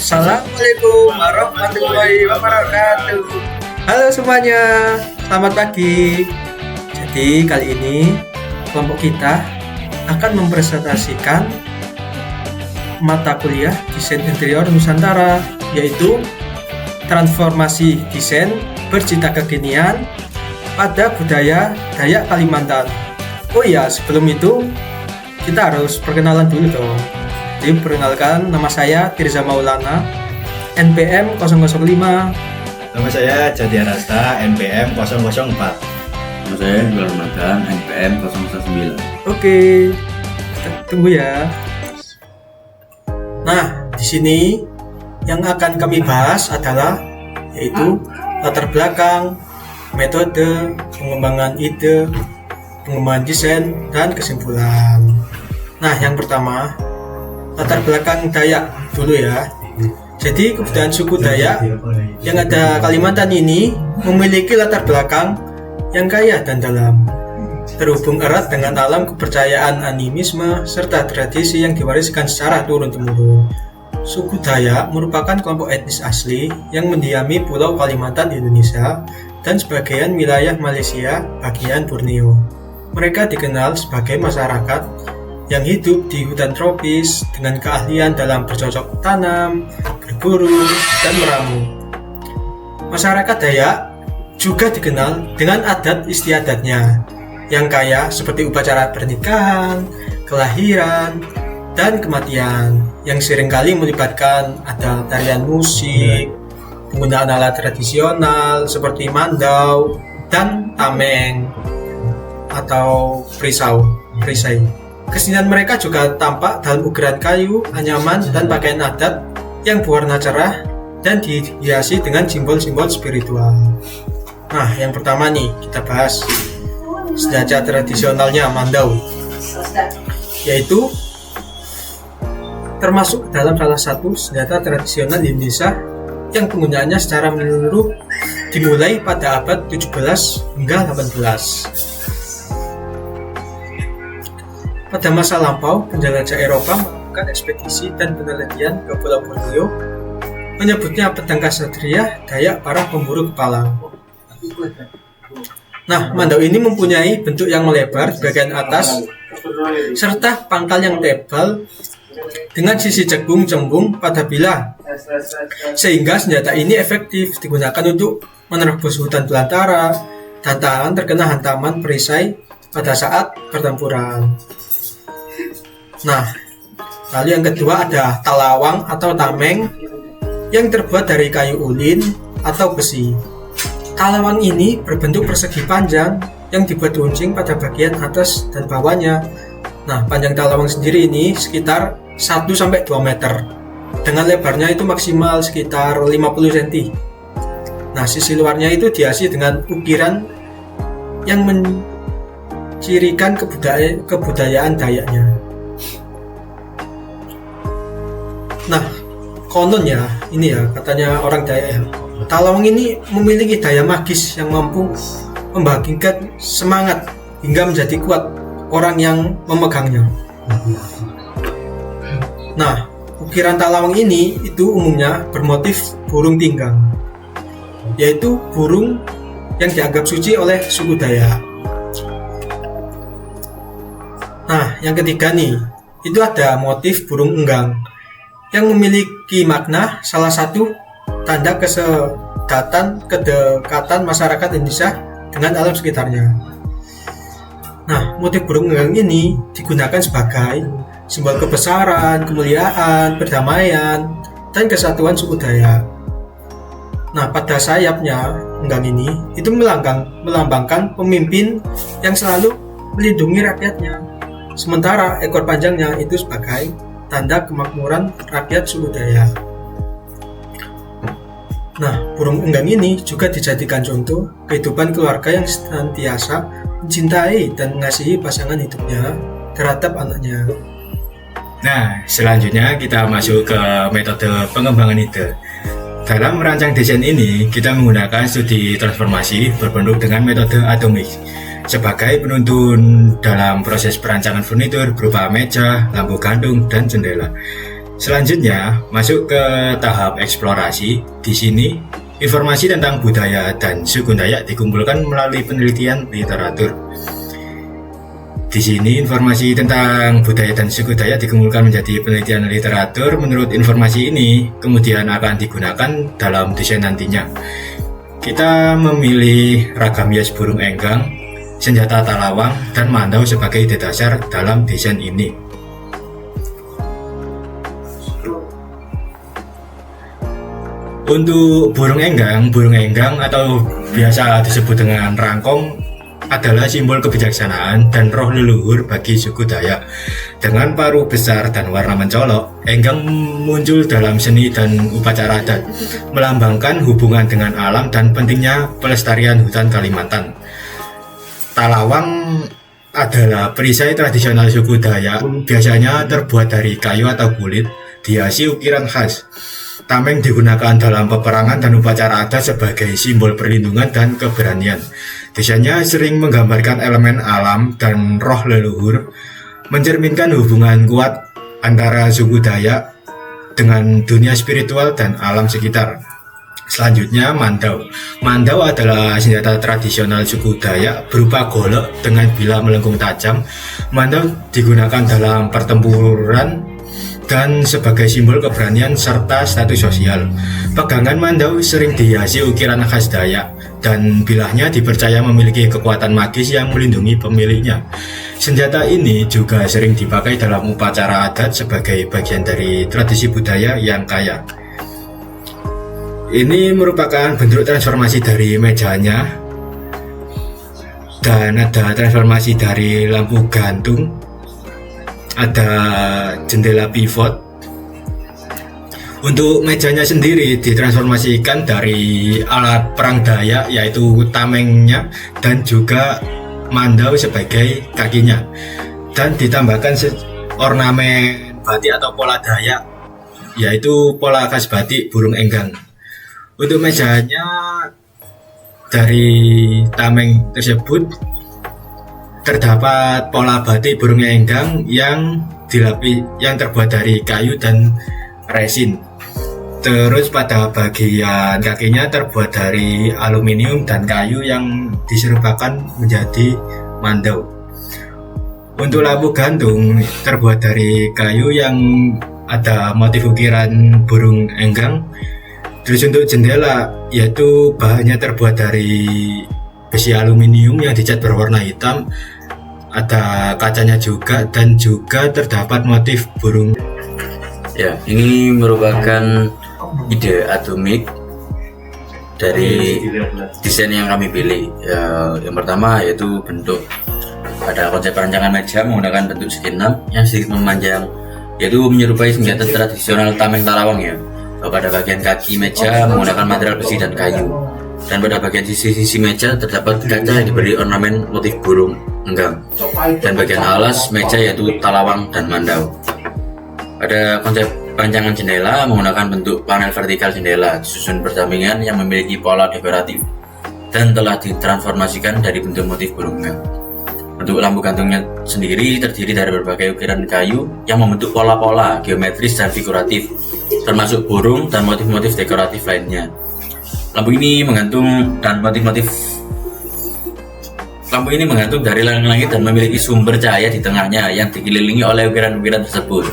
Assalamualaikum warahmatullahi wabarakatuh. Halo semuanya, selamat pagi. Jadi kali ini kelompok kita akan mempresentasikan mata kuliah Desain Interior Nusantara, yaitu transformasi desain bercita kekinian pada budaya Dayak Kalimantan. Oh iya, sebelum itu kita harus perkenalan dulu dong. Jadi perkenalkan, nama saya Tirza Maulana, NPM 005. Nama saya Jati Arasta, NPM 004. Nama saya Gula Ramadan, NPM 009. Oke, kita tunggu ya. Nah, di sini yang akan kami bahas adalah yaitu latar belakang, metode, pengembangan ide, pengembangan desain, dan kesimpulan. Nah, yang pertama, latar belakang Dayak dulu ya. Jadi kebudayaan suku Dayak yang ada Kalimantan ini memiliki latar belakang yang kaya dan dalam, terhubung erat dengan alam kepercayaan animisme serta tradisi yang diwariskan secara turun-temurun. Suku Dayak merupakan kelompok etnis asli yang mendiami Pulau Kalimantan Indonesia dan sebagian wilayah Malaysia bagian Borneo. Mereka dikenal sebagai masyarakat yang hidup di hutan tropis dengan keahlian dalam bercocok tanam, berburu, dan meramu. Masyarakat Dayak juga dikenal dengan adat istiadatnya yang kaya seperti upacara pernikahan, kelahiran, dan kematian yang seringkali melibatkan ada tarian musik, penggunaan alat tradisional seperti mandau dan tameng atau perisai. Kesenian mereka juga tampak dalam ukiran kayu, anyaman, dan pakaian adat yang berwarna cerah dan dihiasi dengan simbol-simbol spiritual. Nah, yang pertama nih kita bahas senjata tradisionalnya mandau, yaitu termasuk dalam salah satu senjata tradisional di Indonesia yang penggunaannya secara menyeluruh dimulai pada abad 17 hingga 18. Pada masa lampau, penjelajah Eropa melakukan ekspedisi dan penelitian ke Pulau Borneo, menyebutnya pedang Ksatria Dayak para pemburu kepala. Nah, mandau ini mempunyai bentuk yang melebar di bagian atas serta pangkal yang tebal dengan sisi cembung pada bilah, sehingga senjata ini efektif digunakan untuk menerobos hutan belantara dan tahan terkena hantaman perisai pada saat pertempuran. Nah, lalu yang kedua ada talawang atau tameng yang terbuat dari kayu ulin atau besi. Talawang ini berbentuk persegi panjang yang dibuat runcing pada bagian atas dan bawahnya. Nah, panjang talawang sendiri ini sekitar 1-2 meter. Dengan lebarnya itu maksimal sekitar 50 cm. Nah, sisi luarnya itu dihiasi dengan ukiran yang mencirikan kebudayaan Dayaknya. Nah, konon ya, ini ya katanya orang Dayak ya, talawang ini memiliki daya magis yang mampu membangkitkan semangat hingga menjadi kuat orang yang memegangnya. Nah, ukiran talawang ini itu umumnya bermotif burung tinggang, yaitu burung yang dianggap suci oleh suku Dayak. Nah, yang ketiga nih, itu ada motif burung enggang yang memiliki makna salah satu tanda kedekatan masyarakat Indonesia dengan alam sekitarnya. Nah, motif burung enggang ini digunakan sebagai simbol kebesaran, kemuliaan, perdamaian, dan kesatuan suku Dayak. Nah, pada sayapnya enggang ini itu melambangkan pemimpin yang selalu melindungi rakyatnya. Sementara ekor panjangnya itu sebagai tanda kemakmuran rakyat suku Dayak. Nah, burung enggang ini juga dijadikan contoh kehidupan keluarga yang senantiasa mencintai dan mengasihi pasangan hidupnya terhadap anaknya. Nah, selanjutnya kita masuk ke metode pengembangan ide. Dalam merancang desain ini, kita menggunakan studi transformasi berbentuk dengan metode atomik sebagai penuntun dalam proses perancangan furnitur berupa meja, lampu gantung, dan jendela. Selanjutnya, masuk ke tahap eksplorasi. Di sini, informasi tentang budaya dan suku Dayak dikumpulkan melalui penelitian literatur. Di sini, informasi tentang budaya dan suku Dayak dikumpulkan menjadi penelitian literatur. Menurut informasi ini, kemudian akan digunakan dalam desain nantinya. Kita memilih ragam hias burung enggang, senjata talawang, dan mandau sebagai ide dasar dalam desain ini. Untuk burung enggang atau biasa disebut dengan rangkong adalah simbol kebijaksanaan dan roh leluhur bagi suku Dayak. Dengan paruh besar dan warna mencolok, enggang muncul dalam seni dan upacara adat, melambangkan hubungan dengan alam dan pentingnya pelestarian hutan Kalimantan. Talawang adalah perisai tradisional suku Dayak, biasanya terbuat dari kayu atau kulit, dihiasi ukiran khas. Tameng digunakan dalam peperangan dan upacara adat sebagai simbol perlindungan dan keberanian. Desainnya sering menggambarkan elemen alam dan roh leluhur, mencerminkan hubungan kuat antara suku Dayak dengan dunia spiritual dan alam sekitar. Selanjutnya, mandau. Mandau adalah senjata tradisional suku Dayak berupa golok dengan bila melengkung tajam. Mandau digunakan dalam pertempuran dan sebagai simbol keberanian serta status sosial. Pegangan mandau sering dihiasi ukiran khas Dayak dan bilahnya dipercaya memiliki kekuatan magis yang melindungi pemiliknya. Senjata ini juga sering dipakai dalam upacara adat sebagai bagian dari tradisi budaya yang kaya. Ini merupakan bentuk transformasi dari mejanya, dan ada transformasi dari lampu gantung, ada jendela pivot. Untuk mejanya sendiri ditransformasikan dari alat perang Dayak yaitu tamengnya dan juga mandau sebagai kakinya, dan ditambahkan ornamen batik atau pola Dayak yaitu pola khas batik burung enggang. Untuk mejanya dari tameng tersebut terdapat pola batik burung enggang yang terbuat dari kayu dan resin. Terus pada bagian kakinya terbuat dari aluminium dan kayu yang diserupakan menjadi mandau. Untuk lampu gantung terbuat dari kayu yang ada motif ukiran burung enggang. Terus untuk jendela yaitu bahannya terbuat dari besi aluminium yang dicat berwarna hitam, ada kacanya juga, dan juga terdapat motif burung. Ya, ini merupakan ide atomik dari desain yang kami pilih. Ya, yang pertama yaitu bentuk, pada konsep perancangan meja menggunakan bentuk segi 6 yang sedikit memanjang, yaitu menyerupai senjata tradisional tameng talawang ya. Pada bagian kaki meja menggunakan material besi dan kayu, dan pada bagian sisi-sisi meja terdapat kaca yang diberi ornamen motif burung enggang, dan bagian alas meja yaitu talawang dan mandau. Pada konsep rancangan jendela menggunakan bentuk panel vertikal jendela disusun berdampingan yang memiliki pola dekoratif dan telah ditransformasikan dari bentuk motif burung enggang. Bentuk lampu gantungnya sendiri terdiri dari berbagai ukiran kayu yang membentuk pola-pola geometris dan figuratif, termasuk burung dan motif-motif dekoratif lainnya. Lampu ini menggantung dari langit-langit dan memiliki sumber cahaya di tengahnya yang dikelilingi oleh ukiran-ukiran tersebut.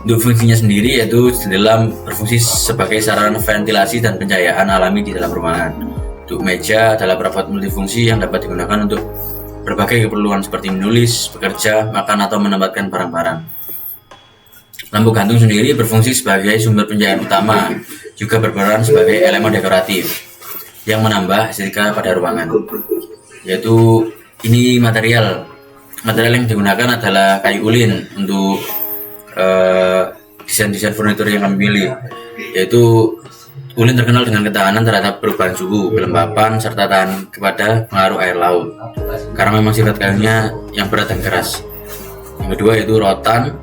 Untuk fungsinya sendiri yaitu jendela berfungsi sebagai sarana ventilasi dan pencahayaan alami di dalam ruangan. Untuk meja adalah perabot multifungsi yang dapat digunakan untuk berbagai keperluan seperti menulis, bekerja, makan, atau menempatkan barang-barang. Lampu gantung sendiri berfungsi sebagai sumber pencahayaan utama, juga berperan sebagai elemen dekoratif yang menambah estetika pada ruangan. Yaitu ini material yang digunakan adalah kayu ulin untuk desain-desain furnitur yang kami pilih, yaitu ulin terkenal dengan ketahanan terhadap perubahan suhu, kelembapan, serta tahan kepada pengaruh air laut karena memang sifat kayunya yang berat dan keras. Yang kedua yaitu rotan.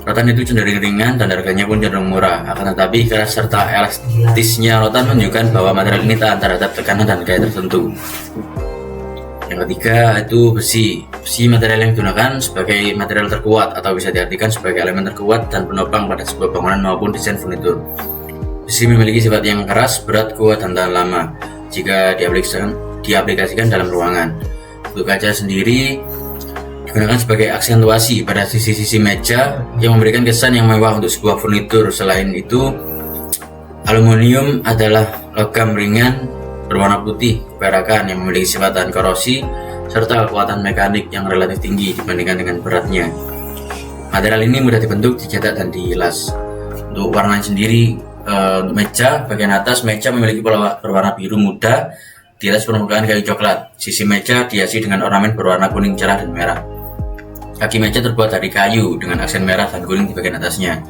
Rotan itu cenderung ringan dan harganya pun cenderung murah, akan tetapi keras serta elastisnya rotan menunjukkan bahwa material ini tahan terhadap tekanan dan gaya tertentu. Yang ketiga itu besi. Besi material yang digunakan sebagai material terkuat atau bisa diartikan sebagai elemen terkuat dan penopang pada sebuah bangunan maupun desain furnitur. Besi memiliki sifat yang keras, berat, kuat, dan tahan lama jika diaplikasikan dalam ruangan. Untuk kaca sendiri digunakan sebagai aksentuasi pada sisi-sisi meja yang memberikan kesan yang mewah untuk sebuah furnitur. Selain itu, aluminium adalah logam ringan berwarna putih keperakan yang memiliki sifat tahan korosi serta kekuatan mekanik yang relatif tinggi dibandingkan dengan beratnya. Material ini mudah dibentuk, dicetak, dan dihilas. Untuk warna sendiri, untuk meja, bagian atas meja memiliki pola berwarna biru muda di atas permukaan kayu coklat. Sisi meja dihiasi dengan ornamen berwarna kuning cerah dan merah. Kaki meja terbuat dari kayu dengan aksen merah dan kuning di bagian atasnya.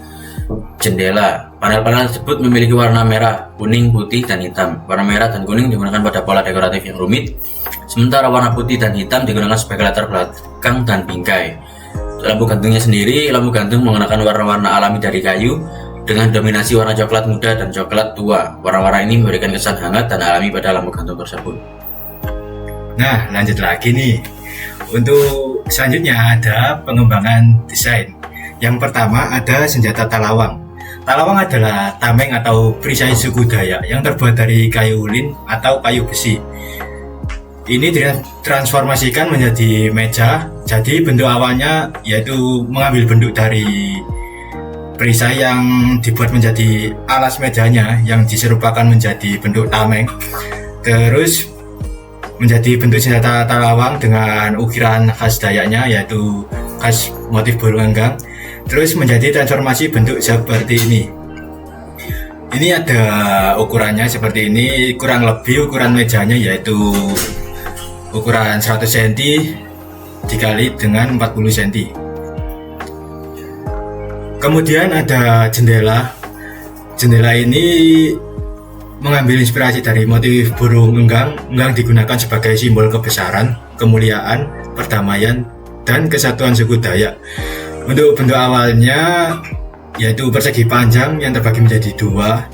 Jendela, panel-panel tersebut memiliki warna merah, kuning, putih, dan hitam. Warna merah dan kuning digunakan pada pola dekoratif yang rumit, sementara warna putih dan hitam digunakan sebagai latar belakang dan bingkai. Lampu gantungnya sendiri, lampu gantung menggunakan warna-warna alami dari kayu dengan dominasi warna coklat muda dan coklat tua. Warna-warna ini memberikan kesan hangat dan alami pada lampu gantung tersebut. Nah, lanjut lagi nih. Untuk selanjutnya ada pengembangan desain. Yang pertama ada senjata talawang. Talawang adalah tameng atau perisai suku Dayak yang terbuat dari kayu ulin atau kayu besi. Ini ditransformasikan menjadi meja. Jadi bentuk awalnya yaitu mengambil bentuk dari perisai yang dibuat menjadi alas mejanya yang diserupakan menjadi bentuk tameng. Terus menjadi bentuk senjata talawang dengan ukiran khas Dayaknya yaitu khas motif burung enggang. Terus menjadi transformasi bentuk seperti ini. Ini ada ukurannya seperti ini, kurang lebih ukuran mejanya yaitu ukuran 100 cm dikali dengan 40 cm. Kemudian ada jendela. Jendela ini mengambil inspirasi dari motif burung enggang. Enggang digunakan sebagai simbol kebesaran, kemuliaan, perdamaian, dan kesatuan suku Dayak. Untuk bentuk awalnya yaitu persegi panjang yang terbagi menjadi dua.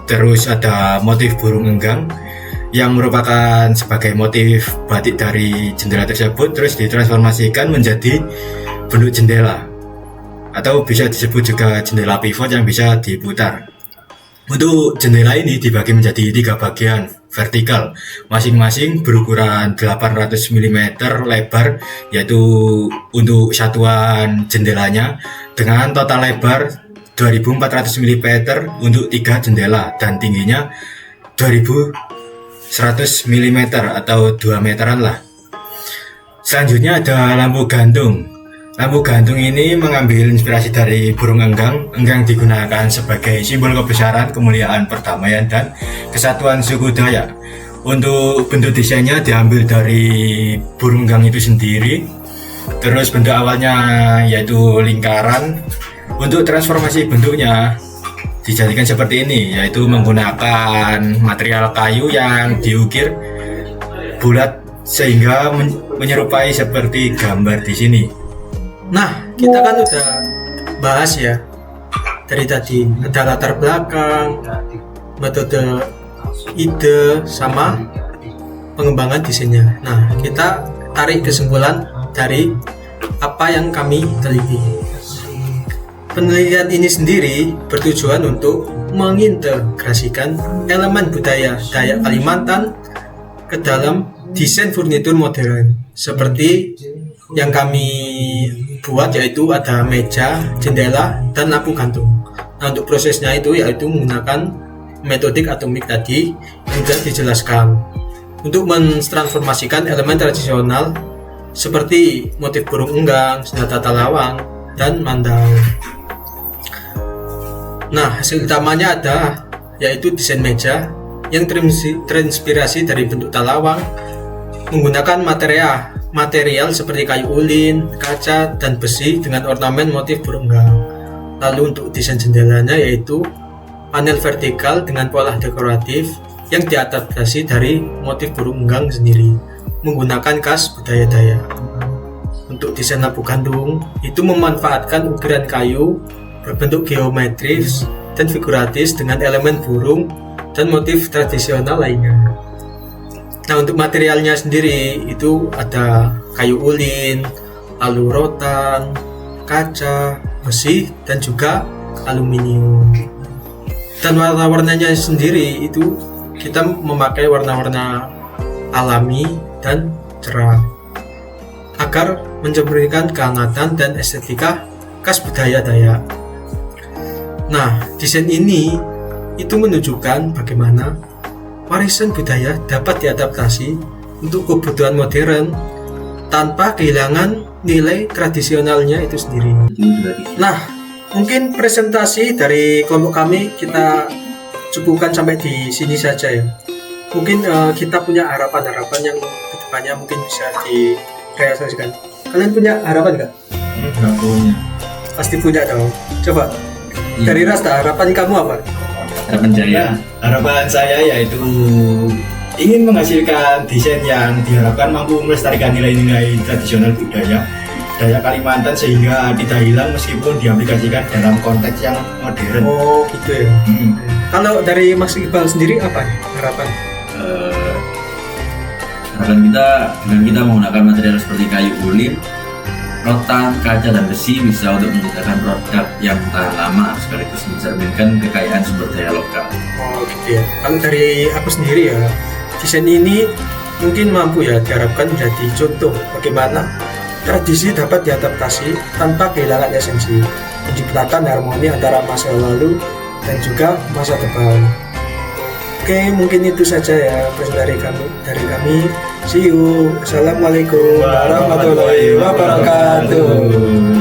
Terus ada motif burung enggang yang merupakan sebagai motif batik dari jendela tersebut, terus ditransformasikan menjadi bentuk jendela atau bisa disebut juga jendela pivot yang bisa diputar. Untuk jendela ini dibagi menjadi 3 bagian vertikal, masing-masing berukuran 800 mm lebar, yaitu untuk satuan jendelanya, dengan total lebar 2400 mm untuk 3 jendela dan tingginya 2100 mm atau 2 meteran lah. Selanjutnya ada lampu gantung. Lampu gantung ini mengambil inspirasi dari burung enggang. Enggang digunakan sebagai simbol kebesaran, kemuliaan, perdamaian, dan kesatuan suku Dayak. Untuk bentuk desainnya diambil dari burung enggang itu sendiri. Terus bentuk awalnya yaitu lingkaran. Untuk transformasi bentuknya dijadikan seperti ini, yaitu menggunakan material kayu yang diukir bulat sehingga menyerupai seperti gambar di sini. Nah, kita kan udah bahas ya dari tadi, ada latar belakang, metode, ide, sama pengembangan desainnya. Nah, kita tarik kesimpulan dari apa yang kami teliti. Penelitian ini sendiri bertujuan untuk mengintegrasikan elemen budaya Dayak Kalimantan ke dalam desain furnitur modern seperti yang kami buat, yaitu ada meja, jendela, dan lampu gantung. Nah, untuk prosesnya itu yaitu menggunakan metodik atomik tadi yang sudah dijelaskan untuk mentransformasikan elemen tradisional seperti motif burung enggang, senjata talawang, dan mandau. Nah, hasil utamanya ada yaitu desain meja yang terinspirasi dari bentuk talawang menggunakan material seperti kayu ulin, kaca, dan besi dengan ornamen motif burung enggang. Lalu untuk desain jendelanya yaitu panel vertikal dengan pola dekoratif yang diadaptasi dari motif burung enggang sendiri menggunakan khas budaya Dayak. Untuk desain lampu gantung itu memanfaatkan ukiran kayu berbentuk geometris dan figuratif dengan elemen burung dan motif tradisional lainnya. Nah, untuk materialnya sendiri itu ada kayu ulin, alu rotan, kaca, besi, dan juga aluminium. Dan warna-warnanya sendiri itu kita memakai warna-warna alami dan cerah agar mencerminkan kehangatan dan estetika khas budaya Dayak. Nah, desain ini itu menunjukkan bagaimana warisan budaya dapat diadaptasi untuk kebutuhan modern tanpa kehilangan nilai tradisionalnya itu sendiri. Nah, mungkin presentasi dari kelompok kami kita cukupkan sampai di sini saja ya. Mungkin kita punya harapan-harapan yang kedepannya mungkin bisa direalisasikan. Kalian punya harapan nggak? Nggak punya. Pasti punya dong. Coba dari Rasta, harapan kamu apa? Harapan Jaya. Harapan saya yaitu ingin menghasilkan desain yang diharapkan mampu melestarikan nilai-nilai tradisional budaya Dayak Kalimantan sehingga tidak hilang meskipun diaplikasikan dalam konteks yang modern. Oh gitu ya. Kalau dari Mas Iqbal sendiri apa nih harapan? Harapan kita dengan kita menggunakan material seperti kayu ulin, rotan, kaca, dan besi bisa untuk menciptakan produk yang tahan lama sekaligus mencerminkan kekayaan sumber daya lokal. Oh gitu ya. Kalau dari aku sendiri ya, desain ini mungkin mampu ya diharapkan menjadi contoh bagaimana tradisi dapat diadaptasi tanpa kehilangan esensi, menciptakan harmoni antara masa lalu dan juga masa depan. Oke, mungkin itu saja ya presentasi dari kami. See you. Assalamualaikum warahmatullahi wabarakatuh.